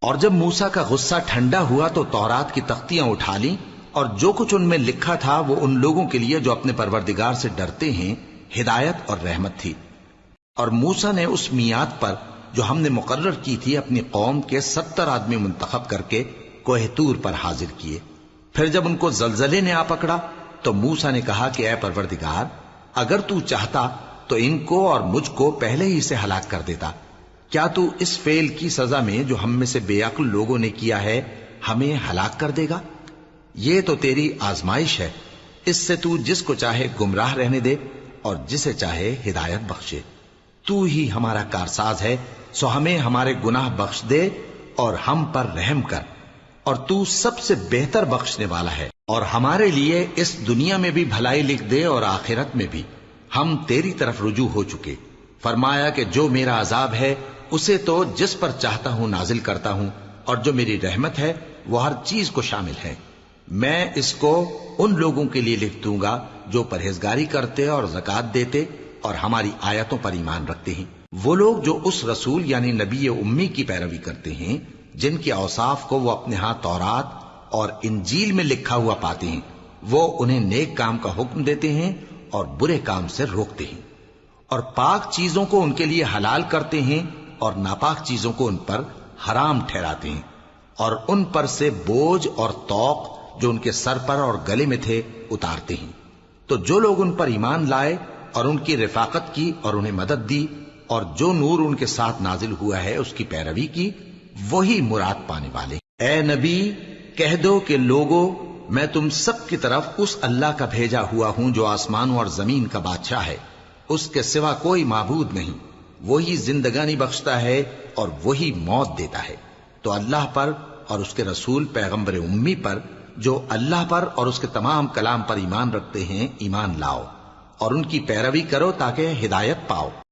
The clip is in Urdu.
اور جب موسیٰ کا غصہ ٹھنڈا ہوا تو تورات کی تختیاں اٹھا لیں، اور جو کچھ ان میں لکھا تھا وہ ان لوگوں کے لیے جو اپنے پروردگار سے ڈرتے ہیں ہدایت اور رحمت تھی۔ اور موسیٰ نے اس میعاد پر جو ہم نے مقرر کی تھی اپنی قوم کے 70 آدمی منتخب کر کے کوہ طور پر حاضر کیے۔ پھر جب ان کو زلزلے نے آ پکڑا تو موسیٰ نے کہا کہ اے پروردگار، اگر تو چاہتا تو ان کو اور مجھ کو پہلے ہی سے ہلاک کر دیتا۔ کیا تو اس فعل کی سزا میں جو ہم میں سے بے عقل لوگوں نے کیا ہے ہمیں ہلاک کر دے گا؟ یہ تو تیری آزمائش ہے، اس سے تو جس کو چاہے گمراہ رہنے دے اور جسے چاہے ہدایت بخشے۔ تو ہی ہمارا کارساز ہے، سو ہمیں ہمارے گناہ بخش دے اور ہم پر رحم کر، اور تو سب سے بہتر بخشنے والا ہے۔ اور ہمارے لیے اس دنیا میں بھی بھلائی لکھ دے اور آخرت میں بھی، ہم تیری طرف رجوع ہو چکے۔ فرمایا کہ جو میرا عذاب ہے اسے تو جس پر چاہتا ہوں نازل کرتا ہوں، اور جو میری رحمت ہے وہ ہر چیز کو شامل ہے۔ میں اس کو ان لوگوں کے لیے لکھ دوں گا جو پرہیزگاری کرتے اور زکوٰۃ دیتے اور ہماری آیتوں پر ایمان رکھتے ہیں۔ وہ لوگ جو اس رسول یعنی نبی امی کی پیروی کرتے ہیں جن کے اوصاف کو وہ اپنے ہاں تورات اور انجیل میں لکھا ہوا پاتے ہیں، وہ انہیں نیک کام کا حکم دیتے ہیں اور برے کام سے روکتے ہیں، اور پاک چیزوں کو ان کے لیے حلال کرتے ہیں اور ناپاک چیزوں کو ان پر حرام ٹھہراتے ہیں، اور ان پر سے بوجھ اور طوق جو ان کے سر پر اور گلے میں تھے اتارتے ہیں۔ تو جو لوگ ان پر ایمان لائے اور ان کی رفاقت کی اور انہیں مدد دی، اور جو نور ان کے ساتھ نازل ہوا ہے اس کی پیروی کی، وہی مراد پانے والے۔ اے نبی، کہہ دو کہ لوگو، میں تم سب کی طرف اس اللہ کا بھیجا ہوا ہوں جو آسمانوں اور زمین کا بادشاہ ہے، اس کے سوا کوئی معبود نہیں، وہی زندگانی بخشتا ہے اور وہی موت دیتا ہے۔ تو اللہ پر اور اس کے رسول پیغمبر امی پر جو اللہ پر اور اس کے تمام کلام پر ایمان رکھتے ہیں ایمان لاؤ، اور ان کی پیروی کرو تاکہ ہدایت پاؤ۔